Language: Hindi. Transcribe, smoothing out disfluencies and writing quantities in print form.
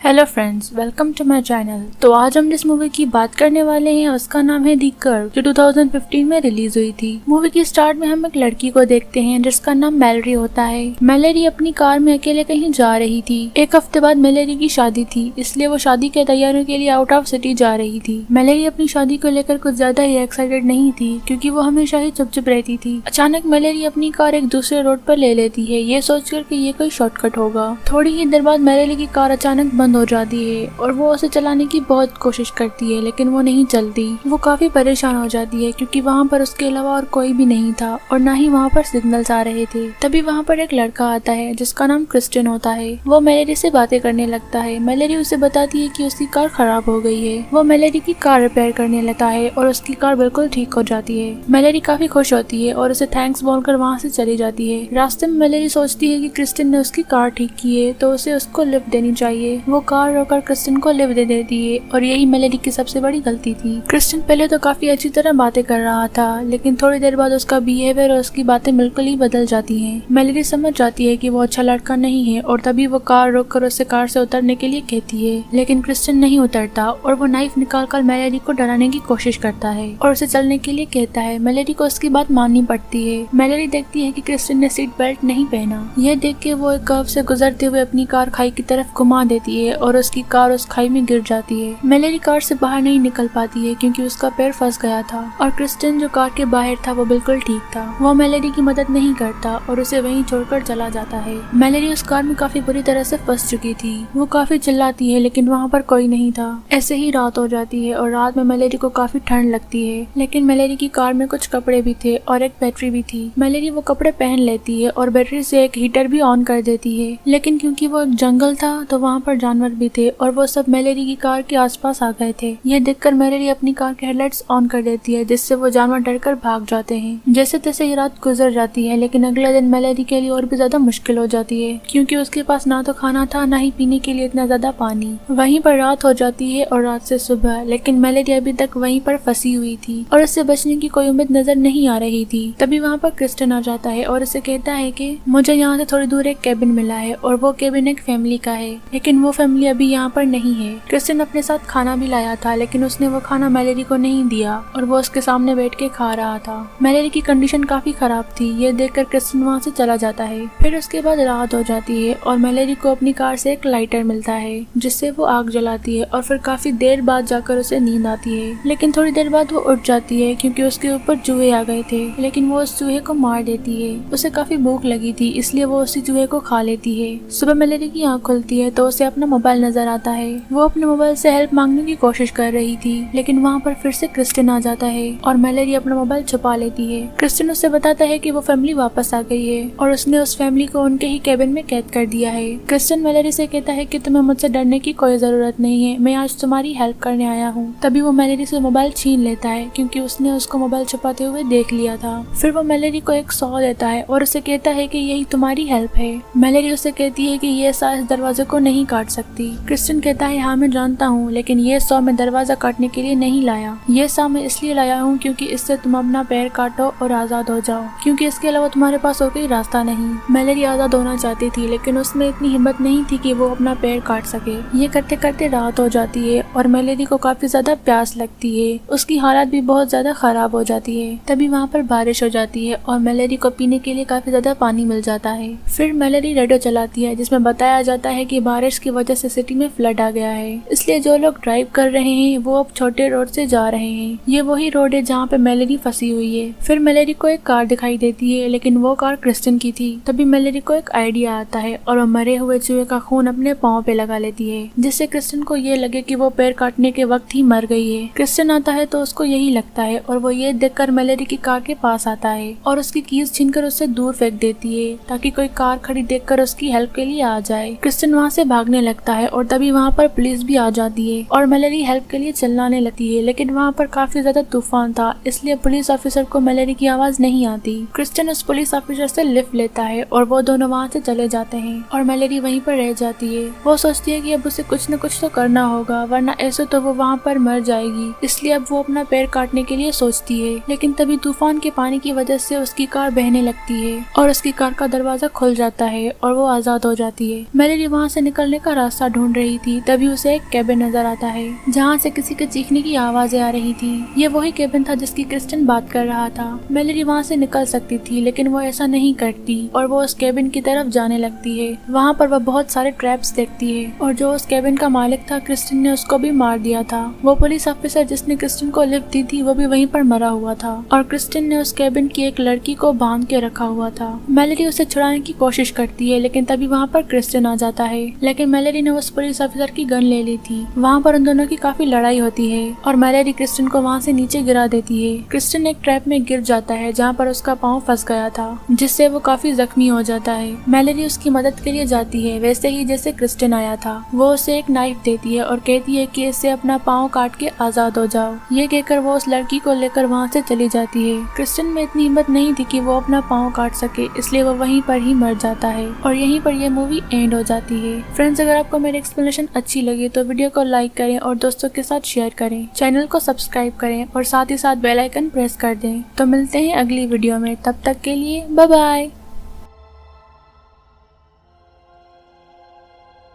Hello friends, welcome to my channel. तो आज हम जिस मूवी की बात करने वाले हैं उसका नाम है दी कर्व, जो 2015 में रिलीज हुई थी। मूवी की स्टार्ट में हम एक लड़की को देखते हैं जिसका नाम मैलरी होता है। मैलरी अपनी कार में अकेले कहीं जा रही थी। एक हफ्ते बाद मैलरी की शादी थी, इसलिए वो शादी के तैयारियों के लिए आउट ऑफ सिटी जा रही थी। मैलरी अपनी शादी को लेकर कुछ ज्यादा ही एक्साइटेड नहीं थी, क्योंकि वो हमेशा ही चुप रहती थी। अचानक मैलरी अपनी कार एक दूसरे रोड पर ले लेती है, ये सोचकर कि ये कोई शॉर्टकट होगा। थोड़ी ही देर बाद मैलरी की कार अचानक बंद हो जाती है और वो उसे चलाने की बहुत कोशिश करती है, लेकिन वो नहीं चलती। वो काफी परेशान हो जाती है क्योंकि वहाँ पर उसके अलावा और कोई भी नहीं था और ना ही वहाँ पर सिग्नल्स आ रहे थे। तभी वहाँ पर एक लड़का आता है जिसका नाम क्रिस्टियन होता है। वो मैलरी से बातें करने लगता है। मैलरी उसे बताती है कि उसकी कार खराब हो गई है। वो मैलरी की कार रिपेयर करने लगता है और उसकी कार बिल्कुल ठीक हो जाती है। मैलरी काफी खुश होती है और उसे थैंक्स बोलकर वहाँ से चली जाती है। रास्ते में मैलरी सोचती है कि क्रिस्टियन ने उसकी कार ठीक की है तो उसे उसको लिफ्ट देनी चाहिए। वो कार रोककर क्रिस्टियन को लिफ्ट दे देती है और यही मैलरी की सबसे बड़ी गलती थी। क्रिस्टियन पहले तो काफी अच्छी तरह बातें कर रहा था, लेकिन थोड़ी देर बाद उसका बिहेवियर और उसकी बातें बिल्कुल ही बदल जाती हैं। मैलरी समझ जाती है कि वो अच्छा लड़का नहीं है और तभी वो कार रोककर उसे कार से उतरने के लिए कहती है, लेकिन क्रिस्टियन नहीं उतरता और वो नाइफ निकालकर मैलरी को डराने की कोशिश करता है और उसे चलने के लिए कहता है। मैलरी को उसकी बात माननी पड़ती है। मैलरी देखती है कि क्रिस्टियन ने सीट बेल्ट नहीं पहना। यह देख के वो एक कर्व से गुजरते हुए अपनी कार खाई की तरफ घुमा देती है और उसकी कार उस खाई में गिर जाती है। मैलरी कार से बाहर नहीं निकल पाती है क्योंकि उसका पैर फंस गया था और क्रिस्टियन जो कार के बाहर था वो बिल्कुल ठीक था। वो मैलरी की मदद नहीं करता और उसे वहीं छोड़कर चला जाता है। मैलरी उस कार में काफी बुरी तरह से फंस चुकी थी। वो काफी चिल्लाती है लेकिन वहाँ पर कोई नहीं था। ऐसे ही रात हो जाती है और रात में मैलरी को काफी ठंड लगती है, लेकिन मैलरी की कार में कुछ कपड़े भी थे और एक बैटरी भी थी। मैलरी वो कपड़े पहन लेती है और बैटरी से एक हीटर भी ऑन कर देती है, लेकिन क्योंकि वो एक जंगल था तो वहाँ पर जानवर भी थे और वो सब मैलरी की कार के आसपास आ गए थे। यह देखकर मैलरी अपनी कार के हेडलाइट्स ऑन कर देती है, जिससे वो जानवर डरकर भाग जाते हैं। जैसे तैसे ही रात गुजर जाती है, लेकिन अगले दिन मैलरी के लिए और भी ज्यादा मुश्किल हो जाती है क्योंकि उसके पास ना तो खाना था ना ही पीने के लिए इतना ज्यादा पानी। वहीं पर रात हो जाती है और रात से सुबह, लेकिन मैलरी अभी तक वहीं पर फंसी हुई थी और उससे बचने की कोई उम्मीद नजर नहीं आ रही थी। तभी वहाँ पर क्रिस्टियन आ जाता है और उसे कहता है कि मुझे यहाँ से थोड़ी दूर एक केबिन मिला है और वो केबिन एक फैमिली का है, लेकिन वो फैमिली अभी यहाँ पर नहीं है। क्रिस्टियन अपने साथ खाना भी लाया था, लेकिन उसने वो खाना मैलरी को नहीं दिया और वो उसके सामने बैठ के खा रहा था। मैलरी की कंडीशन काफी खराब थी। ये देखकर क्रिस्टियन वहाँ से चला जाता है। फिर उसके बाद रात हो जाती है और मैलरी को अपनी कार से एक लाइटर मिलता है जिससे वो आग जलाती है और फिर काफी देर बाद जाकर उसे नींद आती है, लेकिन थोड़ी देर बाद वो उठ जाती है क्योंकि उसके ऊपर चूहे आ गए थे, लेकिन वो उस चूहे को मार देती है। उसे काफी भूख लगी थी, इसलिए वो उसी चूहे को खा लेती है। सुबह मैलरी की आँख खुलती है तो उसे अपना मोबाइल नजर आता है। वो अपने मोबाइल से हेल्प मांगने की कोशिश कर रही थी, लेकिन वहाँ पर फिर से क्रिस्टियन आ जाता है और मैलरी अपना मोबाइल छुपा लेती है। क्रिस्टियन उससे बताता है कि वो फैमिली वापस आ गई है और उसने उस फैमिली को उनके ही केबिन में कैद कर दिया है। क्रिस्टियन मैलरी से कहता है कि तुम्हें मुझसे डरने की कोई जरूरत नहीं है, मैं आज तुम्हारी हेल्प करने आया हूँ। तभी वो मैलरी से मोबाइल छीन लेता है क्योंकि उसने उसको मोबाइल छुपाते हुए देख लिया था। फिर वो मैलरी को एक 100 देता है और उसे कहता है कि यही तुम्हारी हेल्प है। मैलरी उसे कहती है कि ये 100 इस दरवाजे को नहीं काट सकती। क्रिस्टियन कहता है हाँ मैं जानता हूँ, लेकिन ये 100 मैं दरवाजा काटने के लिए नहीं लाया। ये 100 मैं इसलिए लाया हूँ क्योंकि इससे तुम अपना पैर काटो और आजाद हो जाओ, क्योंकि इसके अलावा तुम्हारे पास और कोई रास्ता नहीं। मैलरी आजाद होना चाहती थी, लेकिन उसमें इतनी हिम्मत नहीं थी कि वो अपना पैर काट सके। ये करते करते रात हो जाती है और मैलरी को काफी ज्यादा प्यास लगती है। उसकी हालत भी बहुत ज्यादा खराब हो जाती है। तभी वहाँ पर बारिश हो जाती है और मैलरी को पीने के लिए काफी ज्यादा पानी मिल जाता है। फिर मैलरी रेडियो चलाती है जिसमें बताया जाता है कि बारिश की वजह से सिटी में फ्लड आ गया है, इसलिए जो लोग ड्राइव कर रहे हैं वो अब छोटे रोड से जा रहे हैं। ये वही रोड है जहाँ पे मैलरी फंसी हुई है। फिर मैलरी को एक कार दिखाई देती है, लेकिन वो कार क्रिस्टियन की थी। तभी मैलरी को एक आइडिया आता है और वो मरे हुए चूहे का खून अपने पाँव पे लगा लेती है, जिससे क्रिस्टियन को ये लगे कि वो पैर काटने के वक्त ही मर गई है। क्रिस्टियन आता है तो उसको यही लगता है और वो ये देखकर मैलरी की कार के पास आता है और उसकी कीज छीनकर उससे दूर फेंक देती है ताकि कोई कार खड़ी देखकर उसकी हेल्प के लिए आ जाए। क्रिस्टियन वहाँ से भागने लगता है और तभी वहाँ पर पुलिस भी आ जाती है और मैलरी हेल्प के लिए चिल्लाने लगती है, लेकिन वहाँ पर काफी ज्यादा तूफान था, इसलिए पुलिस ऑफिसर को मैलरी की आवाज नहीं आती। क्रिस्टियन उस पुलिस ऑफिसर से लिफ्ट लेता है और वो दोनों वहाँ से चले जाते हैं और मैलरी वहीं पर रह जाती है। वो सोचती है कि अब उसे कुछ न कुछ तो करना होगा, वरना ऐसे तो वो वहाँ पर मर जाएगी, इसलिए अब वो अपना पैर काटने के लिए सोचती है। लेकिन तभी तूफान के पानी की वजह से उसकी कार बहने लगती है और उसकी कार का दरवाजा खुल जाता है और वो आजाद हो जाती है। मैलरी वहाँ से निकलने का रास्ता रास्ता ढूंढ रही थी तभी उसे एक केबिन नजर आता है जहाँ से किसी के चीखने की आवाजें आ रही थी। ये वही केबिन था जिसकी क्रिस्टिन बात कर रहा था। मेलोडी वहाँ से निकल सकती थी लेकिन वो ऐसा नहीं करती और वो उस केबिन की तरफ जाने लगती है। वहाँ पर वह बहुत सारे ट्रैप्स देखती है और जो उस केबिन का मालिक था क्रिस्टिन ने उसको भी मार दिया था। वो पुलिस ऑफिसर जिसने क्रिस्टिन को लिफ्ट दी थी वो भी वहीं पर मरा हुआ था और क्रिस्टिन ने उस केबिन की एक लड़की को बांध के रखा हुआ था। मेलोडी उसे छुड़ाने की कोशिश करती है लेकिन तभी वहाँ पर क्रिस्टिन आ जाता है। लेकिन मेलोडी ने उस पुलिस ऑफिसर की गन ले ली थी। वहाँ पर उन दोनों की काफी लड़ाई होती है और मेलोडी क्रिस्टिन को वहाँ से नीचे गिरा देती है। क्रिस्टिन एक ट्रैप में गिर जाता है जहाँ पर उसका पाँव फंस गया था जिससे वो काफी जख्मी हो जाता है। मेलोडी उसकी मदद के लिए जाती है वैसे ही जैसे क्रिस्टिन आया था। वो उसे एक नाइफ देती है और कहती है कि इससे अपना पाँव काट के आजाद हो जाओ। ये कहकर वो उस लड़की को लेकर वहाँ से चली जाती है। क्रिस्टिन में इतनी हिम्मत नहीं थी कि वो अपना पाँव काट सके इसलिए वो वहीं पर ही मर जाता है और यहीं पर ये मूवी एंड हो जाती है। फ्रेंड्स, अगर आपको मेरी एक्सप्लेनेशन अच्छी लगी तो वीडियो को लाइक करें और दोस्तों के साथ शेयर करें, चैनल को सब्सक्राइब करें और साथ ही साथ बेल आइकन प्रेस कर दें। तो मिलते हैं अगली वीडियो में, तब तक के लिए बाय बाय।